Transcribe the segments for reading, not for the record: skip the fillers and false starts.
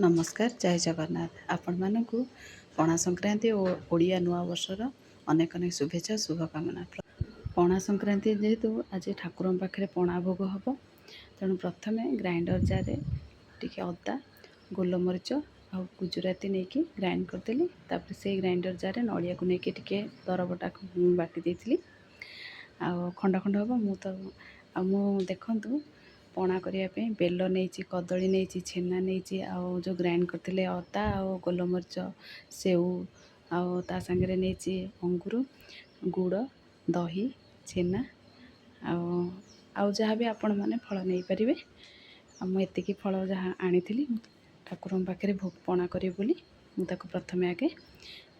ନମସ୍କାର, ଜୟ ଜଗନ୍ନାଥ। ଆପଣମାନଙ୍କୁ ପଣା ସଂକ୍ରାନ୍ତି ଓ ଓଡ଼ିଆ ନୂଆବର୍ଷର ଅନେକ ଅନେକ ଶୁଭେଚ୍ଛା ଶୁଭକାମନା। ପଣା ସଂକ୍ରାନ୍ତି ଯେହେତୁ ଆଜି ଠାକୁରଙ୍କ ପାଖରେ ପଣା ଭୋଗ ହେବ, ତେଣୁ ପ୍ରଥମେ ଗ୍ରାଇଣ୍ଡର ଜାରରେ ଟିକେ ଅଦା, ଗୋଲମରିଚ ଆଉ ଗୁଜୁରାତି ନେଇକି ଗ୍ରାଇଣ୍ଡ କରିଦେଲି। ତାପରେ ସେଇ ଗ୍ରାଇଣ୍ଡର ଜାରରେ ନଡ଼ିଆକୁ ନେଇକି ଟିକେ ଦରବଟାକୁ ବାଟି ଦେଇଥିଲି। ଆଉ ଖଣ୍ଡ ଖଣ୍ଡ ହେବ। ମୁଁ ଦେଖନ୍ତୁ, ପଣା କରିବା ପାଇଁ ବେଲ ନେଇଛି, କଦଳୀ ନେଇଛି, ଛେନା ନେଇଛି, ଆଉ ଯେଉଁ ଗ୍ରାଇଣ୍ଡ କରିଥିଲେ ଅଦା ଆଉ ଗୋଲମରିଚ, ସେଉ, ଆଉ ତା ସାଙ୍ଗରେ ନେଇଛି ଅଙ୍ଗୁର, ଗୁଡ଼, ଦହି, ଛେନା, ଆଉ ଯାହା ବି ଆପଣମାନେ ଫଳ ନେଇପାରିବେ। ଆଉ ମୁଁ ଏତିକି ଫଳ ଯାହା ଆଣିଥିଲି ଠାକୁରଙ୍କ ପାଖରେ ପଣା କରିବି ବୋଲି, ମୁଁ ତାକୁ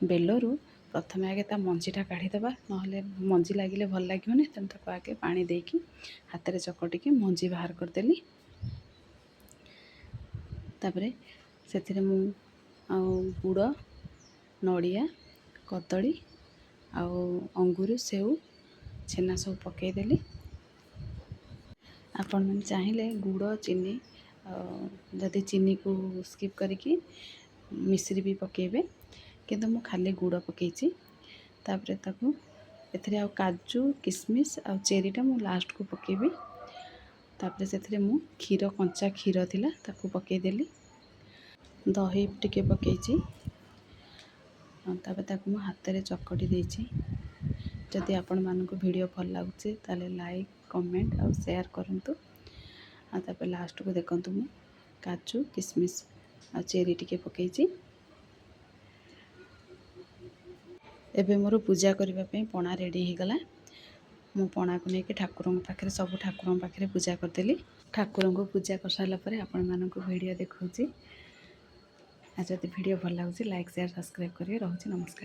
ବେଲରୁ ପ୍ରଥମେ ଆଗେ ତା ମଞ୍ଜିଟା କାଢ଼ିଦେବା, ନହେଲେ ମଞ୍ଜି ଲାଗିଲେ ଭଲ ଲାଗିବନି। ତେଣୁ ତାକୁ ଆଗେ ପାଣି ଦେଇକି ହାତରେ ଚକଟିକି ମଞ୍ଜି ବାହାର କରିଦେଲି। ତାପରେ ସେଥିରେ ମୁଁ ଆଉ ଗୁଡ଼, ନଡ଼ିଆ, କଦଳୀ ଆଉ ଅଙ୍ଗୁର, ସେଉ, ଛେନା ସବୁ ପକାଇଦେଲି। ଆପଣମାନେ ଚାହିଁଲେ ଗୁଡ଼, ଚିନି, ଯଦି ଚିନିକୁ ସ୍କିପ୍ କରିକି ମିଶ୍ରି ବି ପକାଇବେ, କିନ୍ତୁ ମୁଁ ଖାଲି ଗୁଡ଼ ପକାଇଛି। ତାପରେ ଏଥିରେ ଆଉ କାଜୁ, କିସମିସ୍ ଆଉ ଚେରିଟା ମୁଁ ଲାଷ୍ଟକୁ ପକାଇବି। ତାପରେ ସେଥିରେ ମୁଁ କଞ୍ଚା କ୍ଷୀର ଥିଲା, ତାକୁ ପକାଇଦେଲି। ଦହି ଟିକେ ପକାଇଛି। ତାପରେ ତାକୁ ମୁଁ ହାତରେ ଚକଟି ଦେଇଛି। ଯଦି ଆପଣମାନଙ୍କୁ ଭିଡ଼ିଓ ଭଲ ଲାଗୁଛି ତାହେଲେ ଲାଇକ୍, କମେଣ୍ଟ ଆଉ ସେୟାର କରନ୍ତୁ। ଆଉ ତାପରେ ଲାଷ୍ଟକୁ ଦେଖନ୍ତୁ, ମୁଁ କାଜୁ, କିସମିସ୍ ଆଉ ଚେରି ଟିକେ ପକାଇଛି। ଏବେ ମୋର ପୂଜା କରିବା ପାଇଁ ପଣା ରେଡ଼ି ହୋଇଗଲା। ମୁଁ ପଣାକୁ ନେଇକି ସବୁ ଠାକୁରଙ୍କ ପାଖରେ ପୂଜା କରିଦେଲି। ଠାକୁରଙ୍କୁ ପୂଜା କରିସାରିଲା ପରେ ଆପଣମାନଙ୍କୁ ଭିଡ଼ିଓ ଦେଖାଉଛି। ଆଉ ଯଦି ଭିଡ଼ିଓ ଭଲ ଲାଗୁଛି ଲାଇକ୍, ସେୟାର, ସବସ୍କ୍ରାଇବ୍ କରିବେ। ରହୁଛି, ନମସ୍କାର।